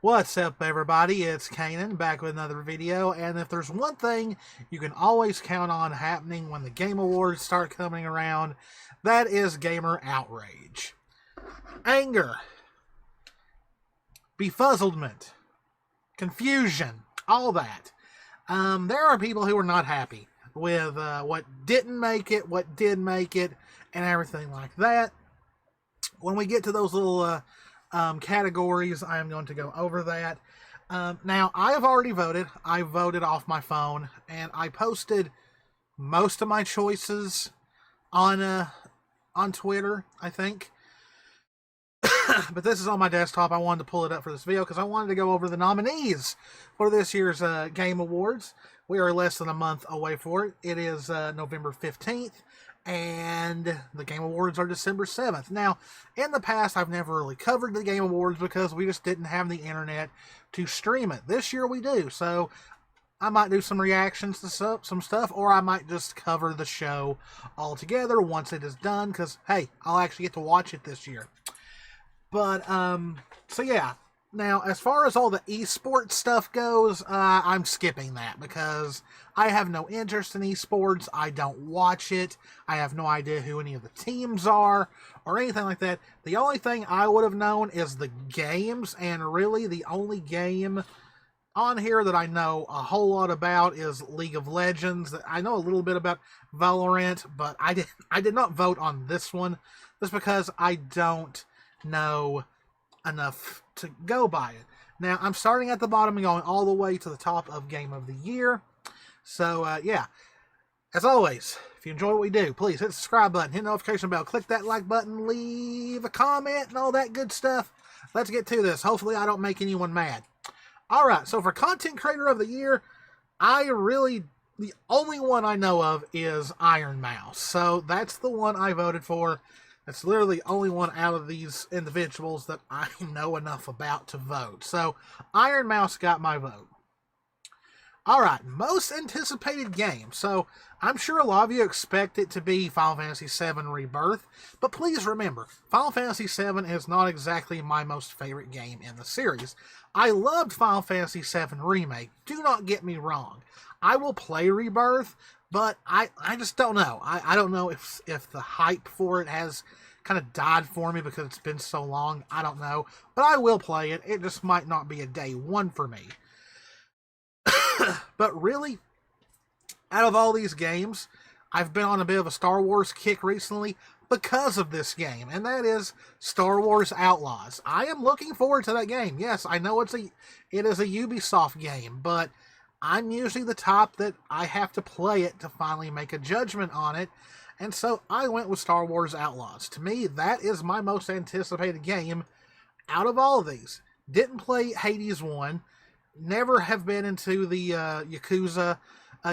What's up, everybody? It's Cannan back with another video, and if there's one thing you can always count on happening when the Game Awards start coming around, that is gamer outrage. Anger, befuzzlement, confusion, all that. There are people who are not happy with what didn't make it, what did make it, and everything like that. When we get to those little categories, I am going to go over that. Now, I have already voted. I voted off my phone, and I posted most of my choices on Twitter, I think. But this is on my desktop. I wanted to pull it up for this video because I wanted to go over the nominees for this year's Game Awards. We are less than a month away for it. It is November 15th. And the Game Awards are December 7th. Now, in the past, I've never really covered the Game Awards because we just didn't have the internet to stream it. This year we do, so I might do some reactions to some stuff, or I might just cover the show altogether once it is done, because, hey, I'll actually get to watch it this year. But, so yeah. Now, as far as all the esports stuff goes, I'm skipping that because I have no interest in esports. I don't watch it. I have no idea who any of the teams are or anything like that. The only thing I would have known is the games, and really the only game on here that I know a whole lot about is League of Legends. I know a little bit about Valorant, but I did not vote on this one just because I don't know enough to go by it. Now, I'm starting at the bottom and going all the way to the top of Game of the Year. So, yeah. As always, if you enjoy what we do, please hit the subscribe button, hit the notification bell, click that like button, leave a comment, and all that good stuff. Let's get to this. Hopefully, I don't make anyone mad. Alright, so for Content Creator of the Year, the only one I know of is Iron Mouse. So, that's the one I voted for. It's literally the only one out of these individuals that I know enough about to vote. So, Iron Mouse got my vote. Alright, most anticipated game. So, I'm sure a lot of you expect it to be Final Fantasy VII Rebirth. But please remember, Final Fantasy VII is not exactly my most favorite game in the series. I loved Final Fantasy VII Remake. Do not get me wrong. I will play Rebirth, but I just don't know. I don't know if the hype for it has kind of died for me because it's been so long. I don't know. But I will play it. It just might not be a day one for me. But really, out of all these games, I've been on a bit of a Star Wars kick recently because of this game, and that is Star Wars Outlaws. I am looking forward to that game. Yes, I know it is a Ubisoft game, but I'm usually the type that I have to play it to finally make a judgment on it, and so I went with Star Wars Outlaws. To me, that is my most anticipated game out of all of these. Didn't play Hades 1, never have been into the Yakuza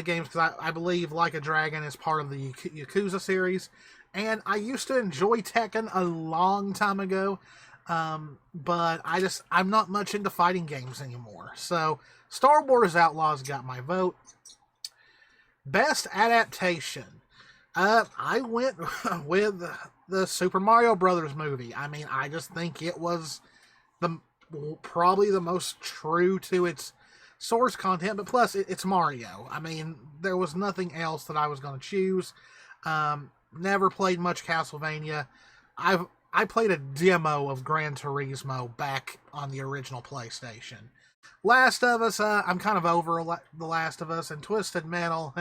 games, because I believe Like a Dragon is part of the Yakuza series, and I used to enjoy Tekken a long time ago, but I'm not much into fighting games anymore. So, Star Wars Outlaws got my vote. Best Adaptation. I went with the Super Mario Brothers movie. I mean, I just think it was probably the most true to its source content, but plus it's Mario. I mean, there was nothing else that I was going to choose. Never played much Castlevania. I played a demo of Gran Turismo back on the original PlayStation. Last of Us, I'm kind of over The Last of Us, and Twisted Metal,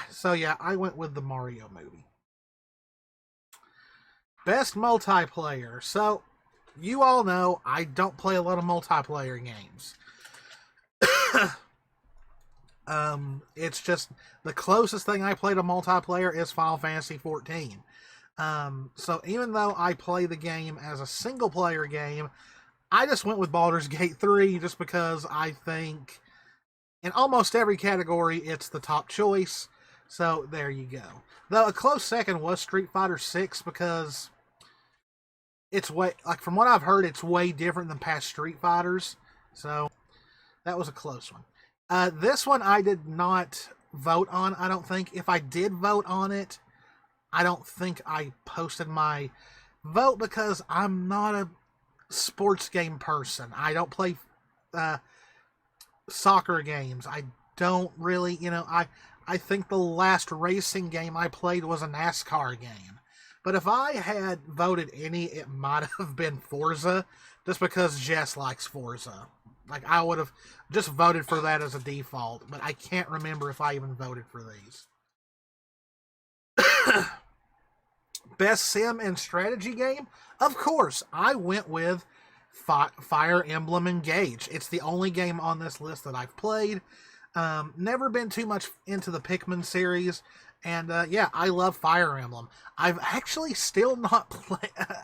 So yeah, I went with the Mario movie. Best multiplayer. So, you all know I don't play a lot of multiplayer games. It's just the closest thing I play to multiplayer is Final Fantasy 14. So even though I play the game as a single player game, I just went with Baldur's Gate 3 just because I think in almost every category it's the top choice. So there you go. Though a close second was Street Fighter 6 because it's from what I've heard, it's way different than past Street Fighters. So that was a close one. This one I did not vote on, I don't think. If I did vote on it, I don't think I posted my vote because I'm not sports game person. I don't play soccer games. I don't really, I think the last racing game I played was a NASCAR game. But if I had voted any, it might have been Forza, just because Jess likes Forza. Like, I would have just voted for that as a default, but I can't remember if I even voted for these. Best sim and strategy game? Of course, I went with Fire Emblem Engage. It's the only game on this list that I've played. Never been too much into the Pikmin series. And yeah, I love Fire Emblem. I've actually still not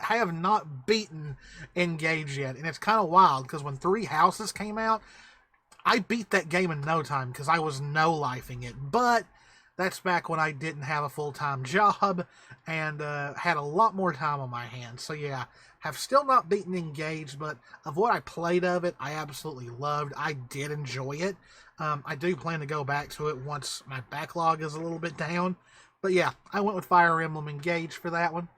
I have not beaten Engage yet. And it's kind of wild because when Three Houses came out, I beat that game in no time because I was no-lifing it. But that's back when I didn't have a full-time job and had a lot more time on my hands. So yeah, have still not beaten Engage, but of what I played of it, I absolutely loved. I did enjoy it. I do plan to go back to it once my backlog is a little bit down. But yeah, I went with Fire Emblem Engage for that one.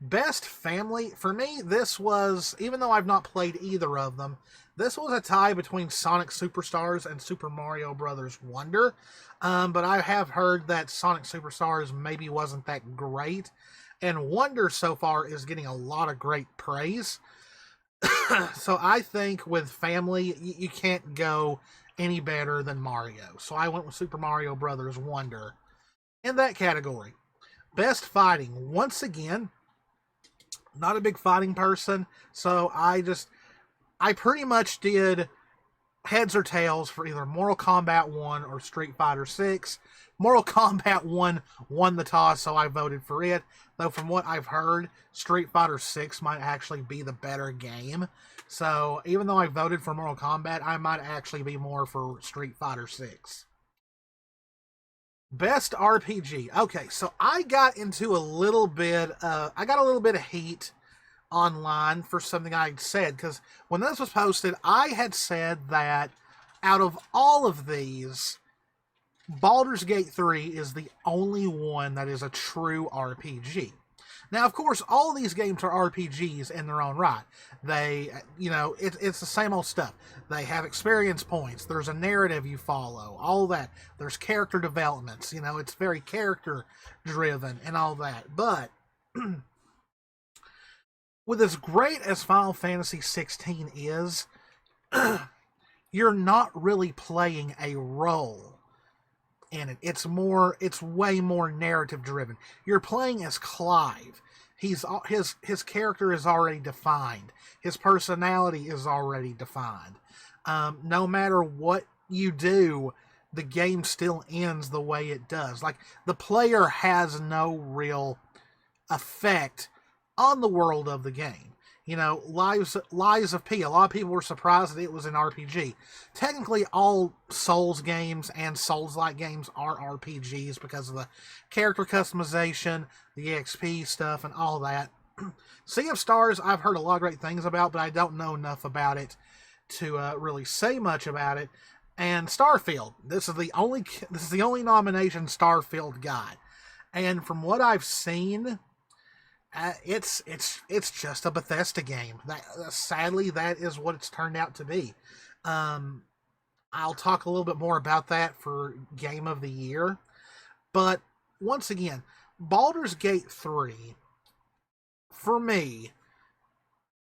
Best family, for me, this was, even though I've not played either of them, this was a tie between Sonic Superstars and Super Mario Bros. Wonder. But I have heard that Sonic Superstars maybe wasn't that great. And Wonder so far is getting a lot of great praise. So I think with family, you can't go any better than Mario. So I went with Super Mario Bros. Wonder in that category. Best fighting. Once again, not a big fighting person, so I pretty much did heads or tails for either Mortal Kombat 1 or Street Fighter 6. Mortal Kombat 1 won the toss, so I voted for it. Though from what I've heard, Street Fighter 6 might actually be the better game. So even though I voted for Mortal Kombat, I might actually be more for Street Fighter 6. Best RPG. Okay, so I got into a little bit, I got a little bit of heat online for something I'd said, because when this was posted, I had said that out of all of these, Baldur's Gate 3 is the only one that is a true RPG. Now, of course, all of these games are RPGs in their own right. They, it's the same old stuff. They have experience points. There's a narrative you follow. All that. There's character developments. It's very character-driven and all that. But with as great as Final Fantasy 16 is, you're not really playing a role in it. It's way more narrative driven. You're playing as Clive. His character is already defined. His personality is already defined. No matter what you do, the game still ends the way it does. Like, the player has no real effect on the world of the game. Lies of P. A lot of people were surprised that it was an RPG. Technically, all Souls games and Souls-like games are RPGs because of the character customization, the EXP stuff, and all that. Sea of Stars, I've heard a lot of great things about, but I don't know enough about it to really say much about it. And Starfield, this is the only nomination Starfield got, and from what I've seen, it's just a Bethesda game. Sadly, that is what it's turned out to be. I'll talk a little bit more about that for Game of the Year. But once again, Baldur's Gate 3, for me,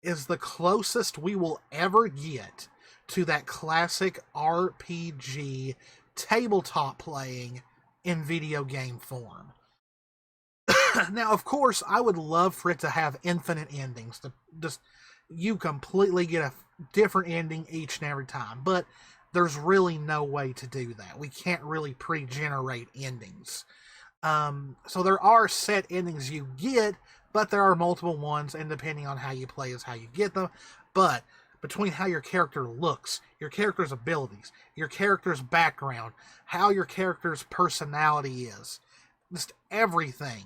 is the closest we will ever get to that classic RPG tabletop playing in video game form. Now, of course, I would love for it to have infinite endings. You completely get a different ending each and every time. But there's really no way to do that. We can't really pre-generate endings. So there are set endings you get, but there are multiple ones, and depending on how you play is how you get them. But between how your character looks, your character's abilities, your character's background, how your character's personality is, just everything,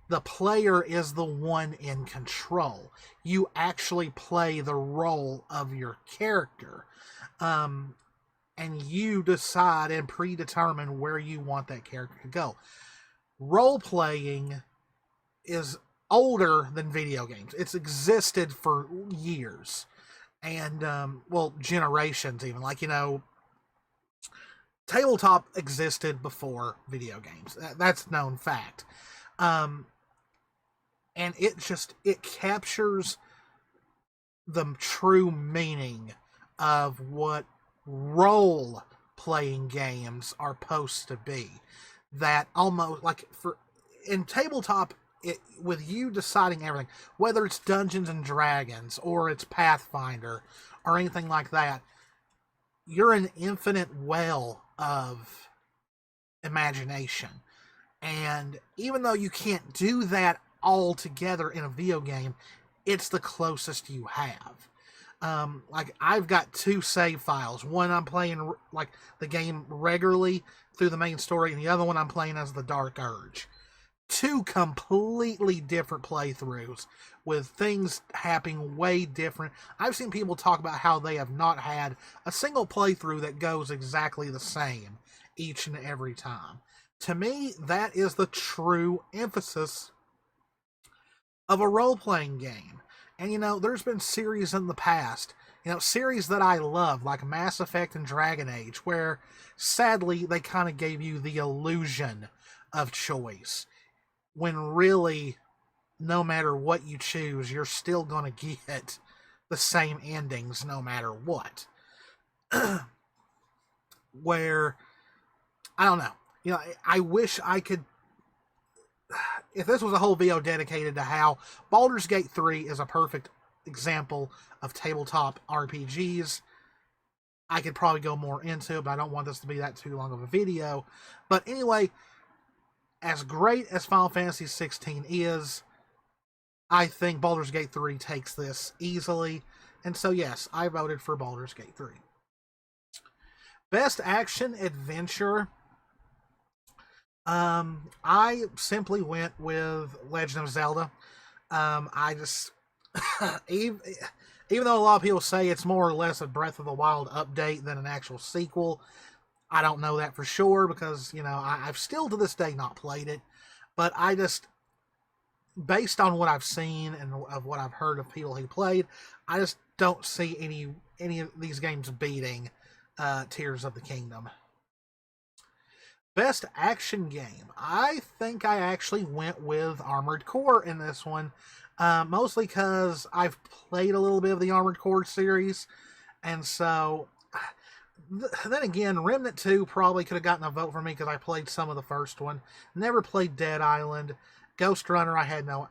the player is the one in control. You actually play the role of your character. And you decide and predetermine where you want that character to go. Role-playing is older than video games. It's existed for years. And, well, generations even. Like, tabletop existed before video games. That's known fact. And it captures the true meaning of what role-playing games are supposed to be. That almost, like, in tabletop, with you deciding everything, whether it's Dungeons and Dragons, or it's Pathfinder, or anything like that, you're an infinite well of imagination. And even though you can't do that all together in a video game, it's the closest you have. Like, I've got 2 save files. One I'm playing, like, the game regularly through the main story, and the other one I'm playing as the Dark Urge. 2 completely different playthroughs, with things happening way different. I've seen people talk about how they have not had a single playthrough that goes exactly the same each and every time. To me, that is the true emphasis of a role-playing game. And, there's been series in the past, series that I love, like Mass Effect and Dragon Age, where, sadly, they kind of gave you the illusion of choice, when really, no matter what you choose, you're still going to get the same endings no matter what. Where, I don't know. I wish I could... If this was a whole video dedicated to how Baldur's Gate 3 is a perfect example of tabletop RPGs, I could probably go more into it, but I don't want this to be that too long of a video. But anyway, as great as Final Fantasy 16 is, I think Baldur's Gate 3 takes this easily. And so, yes, I voted for Baldur's Gate 3. Best Action Adventure. I simply went with Legend of Zelda. I just... even though a lot of people say it's more or less a Breath of the Wild update than an actual sequel, I don't know that for sure, because, I've still to this day not played it. But I just, based on what I've seen and of what I've heard of people who played, I just don't see any of these games beating Tears of the Kingdom. Best action game. I think I actually went with Armored Core in this one. Mostly because I've played a little bit of the Armored Core series. And so, then again, Remnant 2 probably could have gotten a vote for me because I played some of the first one. Never played Dead Island. Ghost Runner I had no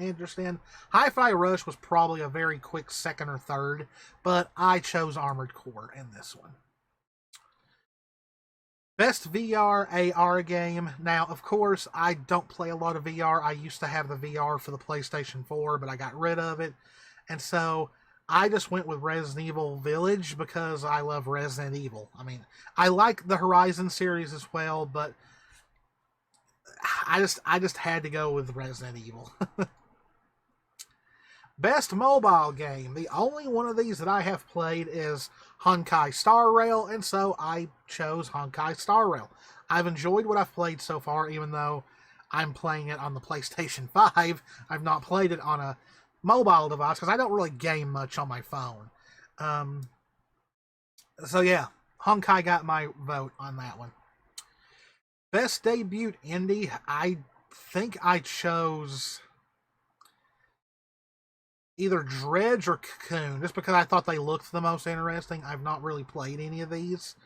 interest in. Hi-Fi Rush was probably a very quick second or third, but I chose Armored Core in this one. Best VR AR game. Now, of course, I don't play a lot of VR. I used to have the VR for the PlayStation 4, but I got rid of it. And so, I just went with Resident Evil Village because I love Resident Evil. I mean, I like the Horizon series as well, but I just had to go with Resident Evil. Best mobile game. The only one of these that I have played is Honkai Star Rail, and so I chose Honkai Star Rail. I've enjoyed what I've played so far, even though I'm playing it on the PlayStation 5. I've not played it on a mobile device, because I don't really game much on my phone. So yeah, Honkai got my vote on that one. Best debut indie. I think I chose either Dredge or Cocoon, just because I thought they looked the most interesting. I've not really played any of these.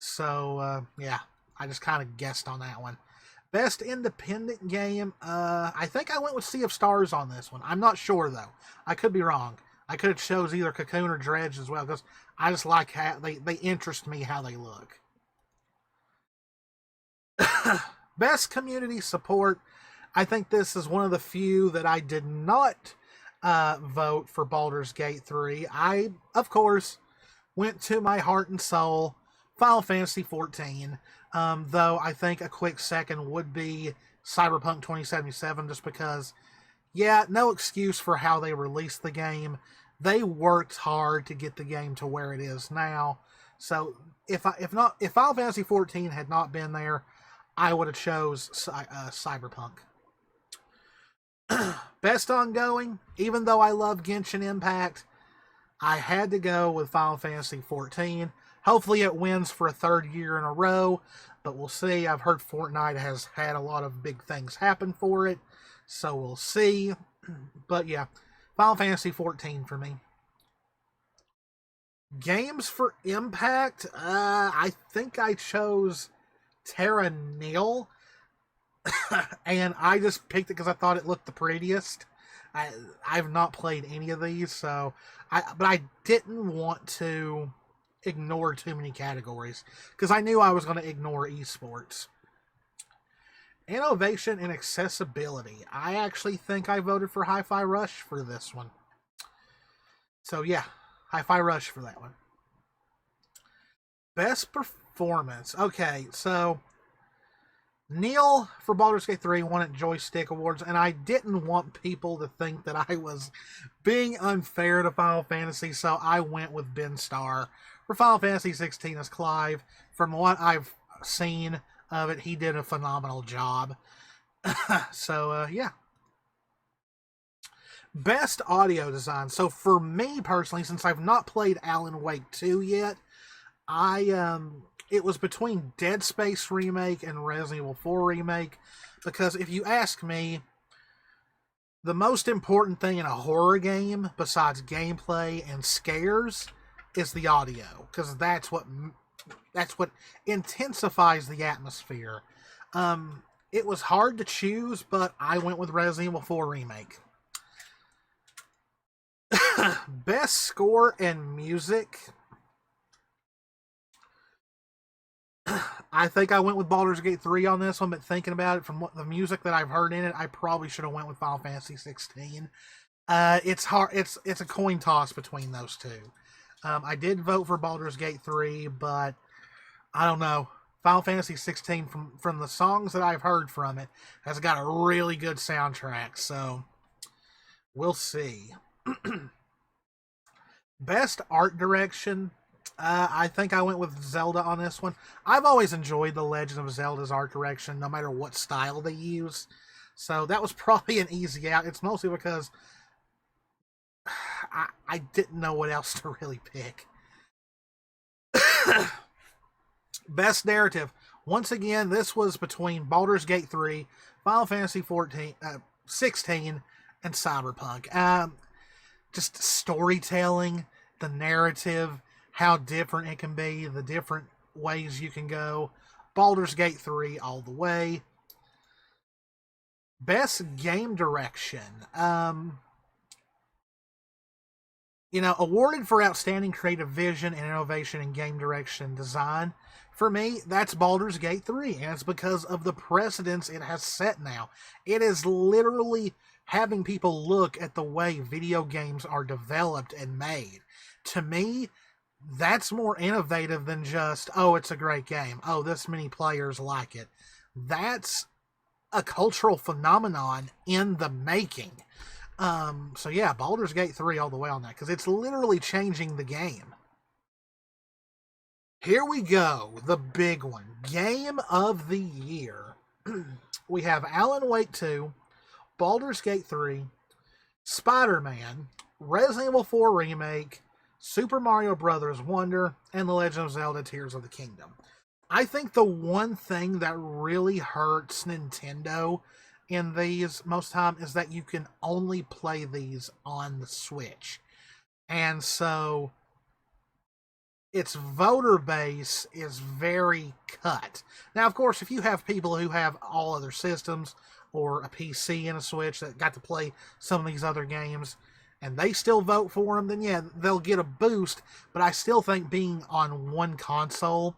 So, yeah, I just kind of guessed on that one. Best independent game, I think I went with Sea of Stars on this one. I'm not sure, though. I could be wrong. I could have chose either Cocoon or Dredge as well, because I just like how they interest me how they look. Best community support. I think this is one of the few that I did not vote for Baldur's Gate 3. I, of course, went to my heart and soul, Final Fantasy 14. Though I think a quick second would be Cyberpunk 2077, just because, yeah, no excuse for how they released the game. They worked hard to get the game to where it is now. So if Final Fantasy 14 had not been there, I would have chose Cyberpunk. Best ongoing, even though I love Genshin Impact, I had to go with Final Fantasy XIV. Hopefully it wins for a third year in a row, but we'll see. I've heard Fortnite has had a lot of big things happen for it, so we'll see. But yeah, Final Fantasy XIV for me. Games for Impact, I think I chose Terra Nil, and I just picked it because I thought it looked the prettiest. I've not played any of these, but I didn't want to ignore too many categories because I knew I was going to ignore esports. Innovation and accessibility. I actually think I voted for Hi-Fi Rush for this one. So yeah, Hi-Fi Rush for that one. Best performance. Okay, so Neil for Baldur's Gate 3 won at Joystick Awards, and I didn't want people to think that I was being unfair to Final Fantasy, so I went with Ben Starr for Final Fantasy 16 as Clive. From what I've seen of it, he did a phenomenal job. So, yeah. Best audio design. So for me personally, since I've not played Alan Wake 2 yet, it was between Dead Space Remake and Resident Evil 4 Remake, because if you ask me, the most important thing in a horror game, besides gameplay and scares, is the audio, because that's what intensifies the atmosphere. It was hard to choose, but I went with Resident Evil 4 Remake. Best score and music. I think I went with Baldur's Gate 3 on this one, but thinking about it from what the music that I've heard in it, I probably should have went with Final Fantasy 16. It's hard. It's a coin toss between those two. I did vote for Baldur's Gate 3, but I don't know. Final Fantasy 16, from the songs that I've heard from it, has got a really good soundtrack, so we'll see. Best art direction. I think I went with Zelda on this one. I've always enjoyed The Legend of Zelda's art direction, no matter what style they use. So that was probably an easy out. It's mostly because I didn't know what else to really pick. Best narrative. Once again, this was between Baldur's Gate 3, Final Fantasy 16, and Cyberpunk. Just storytelling, the narrative, how different it can be, the different ways you can go. Baldur's Gate 3 all the way. Best game direction. Awarded for outstanding creative vision and innovation in game direction design. For me, that's Baldur's Gate 3, and it's because of the precedence it has set now. It is literally having people look at the way video games are developed and made. To me, that's more innovative than just, oh, it's a great game. Oh, this many players like it. That's a cultural phenomenon in the making. So yeah, Baldur's Gate 3 all the way on that, because it's literally changing the game. Here we go, the big one. Game of the Year. We have Alan Wake 2, Baldur's Gate 3, Spider-Man, Resident Evil 4 Remake, Super Mario Bros. Wonder, and The Legend of Zelda Tears of the Kingdom. I think the one thing that really hurts Nintendo in these most time is that you can only play these on the Switch. And so its voter base is very cut. Now, of course, if you have people who have all other systems or a PC and a Switch that got to play some of these other games, and they still vote for them, then yeah, they'll get a boost. But I still think being on one console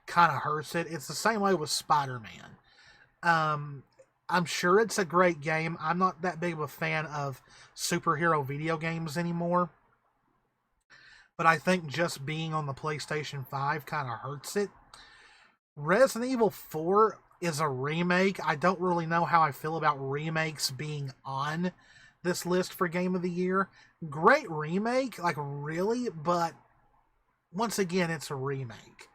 kind of hurts it. It's the same way with Spider-Man. I'm sure it's a great game. I'm not that big of a fan of superhero video games anymore. But I think just being on the PlayStation 5 kind of hurts it. Resident Evil 4 is a remake. I don't really know how I feel about remakes being on this list for Game of the Year. Great remake, like really, but once again, it's a remake.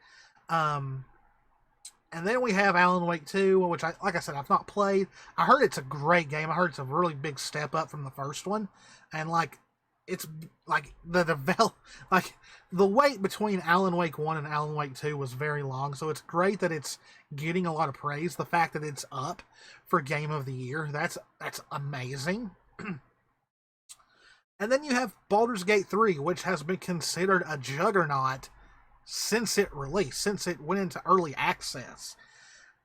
And then we have Alan Wake 2, which, like I said, I've not played. I heard it's a great game. I heard it's a really big step up from the first one. And, like, it's, like, the wait between Alan Wake 1 and Alan Wake 2 was very long. So it's great that it's getting a lot of praise. The fact that it's up for Game of the Year, that's amazing. And then you have Baldur's Gate 3, which has been considered a juggernaut since it released, since it went into early access.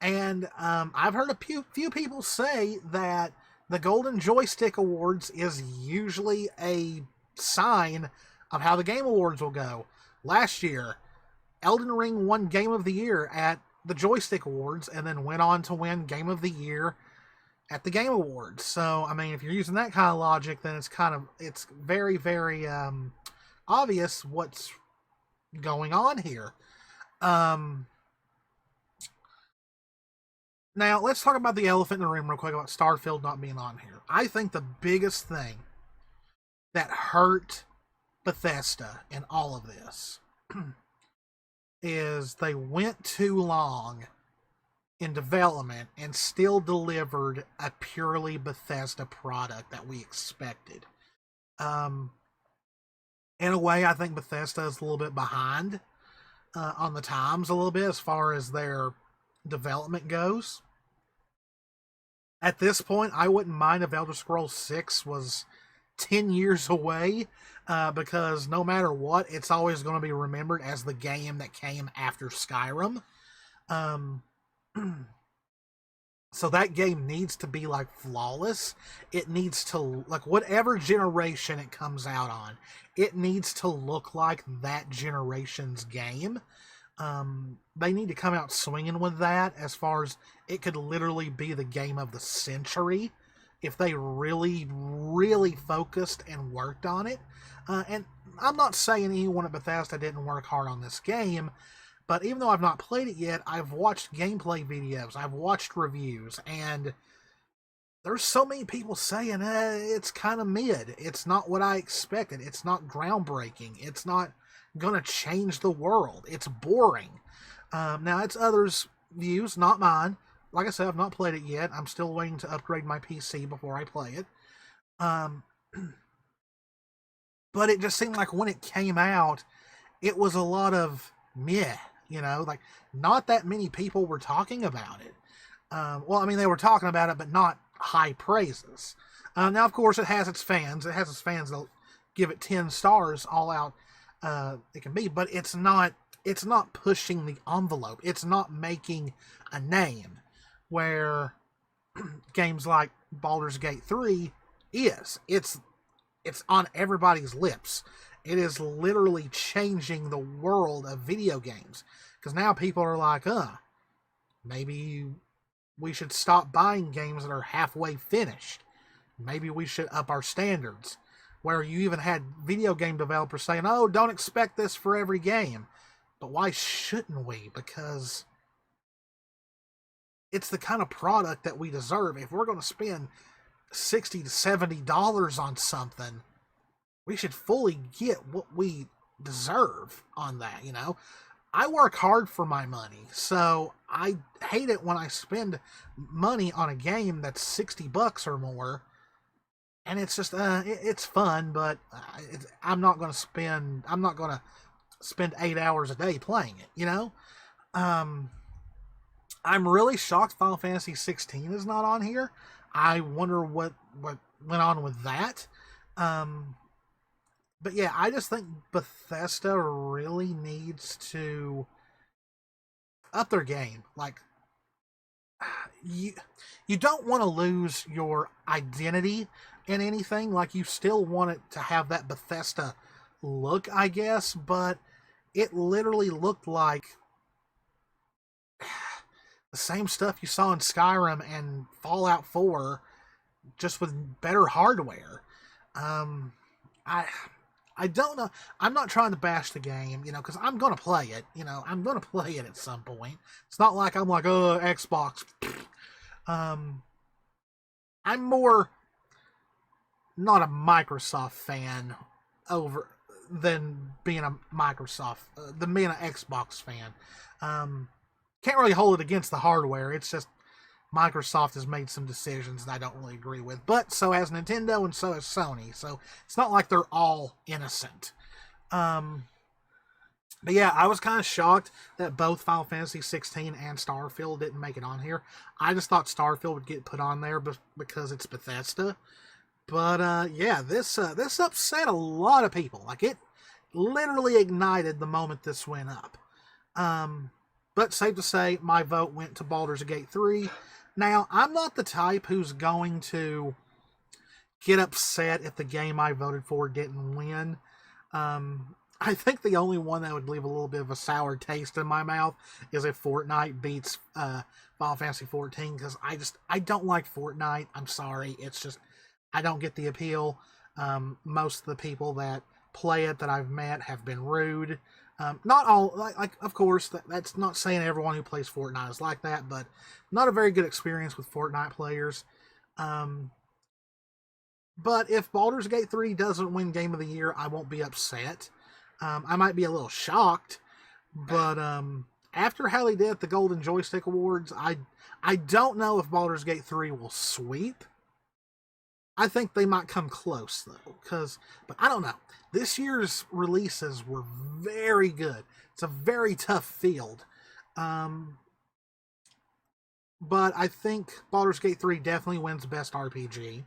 And I've heard a few people say that the Golden Joystick Awards is usually a sign of how the Game Awards will go. Last year, Elden Ring won Game of the Year at the Joystick Awards and then went on to win Game of the Year at the Game Awards. So, I mean, if you're using that kind of logic, then it's very, very obvious what's going on here. Now, let's talk about the elephant in the room real quick about Starfield not being on here. I think the biggest thing that hurt Bethesda in all of this is they went too long in development and still delivered a purely Bethesda product that we expected. In a way, I think Bethesda is a little bit behind on the times a little bit as far as their development goes. At this point, I wouldn't mind if Elder Scrolls 6 was 10 years away, because no matter what, it's always going to be remembered as the game that came after Skyrim. So that game needs to be, like, flawless. It needs to, like, whatever generation it comes out on, it needs to look like that generation's game. They need to come out swinging with that, as far as it could literally be the game of the century if they really, really focused and worked on it. And I'm not saying anyone at Bethesda didn't work hard on this game, but even though I've not played it yet, I've watched gameplay videos, I've watched reviews, and there's so many people saying, it's kind of mid. It's not what I expected. It's not groundbreaking. It's not going to change the world. It's boring. Now, it's others' views, not mine. Like I said, I've not played it yet. I'm still waiting to upgrade my PC before I play it. But it just seemed like when it came out, it was a lot of meh. You know, like, not that many people were talking about it. Well, I mean, they were talking about it, but not high praises. Now, of course, it has its fans. It has its fans that give it 10 stars all out it can be, but it's not pushing the envelope. It's not making a name where games like Baldur's Gate 3 is. It's on everybody's lips. It is literally changing the world of video games. Because now people are like, maybe we should stop buying games that are halfway finished. Maybe we should up our standards. Where you even had video game developers saying, oh, don't expect this for every game. But why shouldn't we? Because it's the kind of product that we deserve. If we're going to spend $60 to $70 on something, we should fully get what we deserve on that, you know? I work hard for my money, so I hate it when I spend money on a game that's $60 or more, and it's just, it's fun, but I'm not going to spend 8 hours a day playing it, you know? I'm really shocked Final Fantasy 16 is not on here. I wonder what went on with that. But yeah, I just think Bethesda really needs to up their game. Like, you don't want to lose your identity in anything. Like, you still want it to have that Bethesda look, I guess, but it literally looked like the same stuff you saw in Skyrim and Fallout 4, just with better hardware. I don't know. I'm not trying to bash the game, you know, because I'm going to play it. You know, I'm going to play it at some point. It's not like I'm like, oh, Xbox. I'm more not a Microsoft fan than being a Xbox fan. can't really hold it against the hardware. It's just Microsoft has made some decisions that I don't really agree with. But so has Nintendo and so has Sony. So it's not like they're all innocent. But yeah, I was kind of shocked that both Final Fantasy 16 and Starfield didn't make it on here. I just thought Starfield would get put on there because it's Bethesda. But yeah, this upset a lot of people. Like, it literally ignited the moment this went up. But safe to say, my vote went to Baldur's Gate 3. Now, I'm not the type who's going to get upset if the game I voted for didn't win. I think the only one that would leave a little bit of a sour taste in my mouth is if Fortnite beats Final Fantasy 14, because I don't like Fortnite. I'm sorry. It's just, I don't get the appeal. Most of the people that play it that I've met have been rude. Not all, like of course, that's not saying everyone who plays Fortnite is like that, but not a very good experience with Fortnite players. But if Baldur's Gate 3 doesn't win Game of the Year, I won't be upset. I might be a little shocked, but after how they did at the Golden Joystick Awards, I don't know if Baldur's Gate 3 will sweep. I think they might come close, though, but I don't know. This year's releases were very good. It's a very tough field. But I think Baldur's Gate 3 definitely wins Best RPG.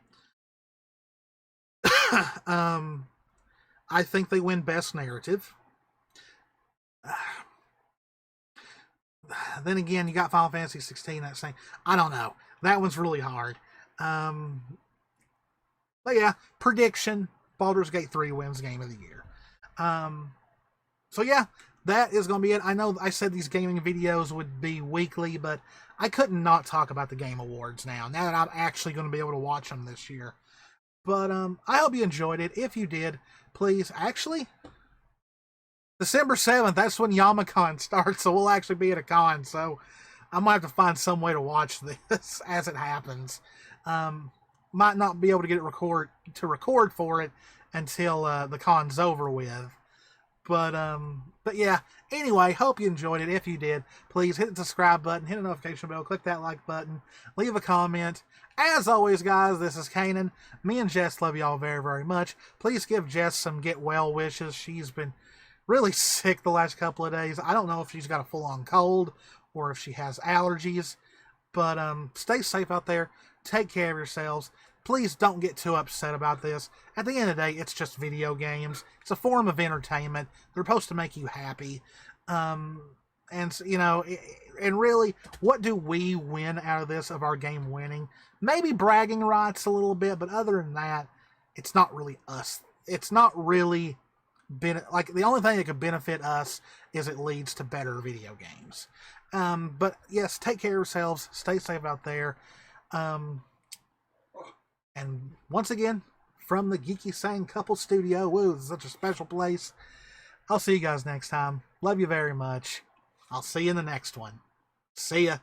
I think they win Best Narrative. Then again, you got Final Fantasy 16. That same. I don't know. That one's really hard. But yeah, prediction: Baldur's Gate 3 wins Game of the Year. So yeah, that is going to be it. I know I said these gaming videos would be weekly, but I couldn't not talk about the Game Awards now that I'm actually going to be able to watch them this year. But I hope you enjoyed it. If you did, please, actually, December 7th, that's when YamaCon starts, so we'll actually be at a con, so I might have to find some way to watch this as it happens. Might not be able to get it record for it until the con's over with. But yeah, anyway, hope you enjoyed it. If you did, please hit the subscribe button, hit the notification bell, click that like button, leave a comment. As always, guys, this is Cannan. Me and Jess love y'all very, very much. Please give Jess some get well wishes. She's been really sick the last couple of days. I don't know if she's got a full-on cold or if she has allergies. But stay safe out there. Take care of yourselves. Please don't get too upset about this. At the end of the day, it's just video games. It's a form of entertainment. They're supposed to make you happy. And, you know, and really, what do we win out of this, of our game winning? Maybe bragging rights a little bit, but other than that, it's not really us. It's not really, like, the only thing that could benefit us is it leads to better video games. But, yes, take care of yourselves. Stay safe out there. And once again, from the Geeky Sang Couple Studio, woo, this is such a special place. I'll see you guys next time. Love you very much. I'll see you in the next one. See ya.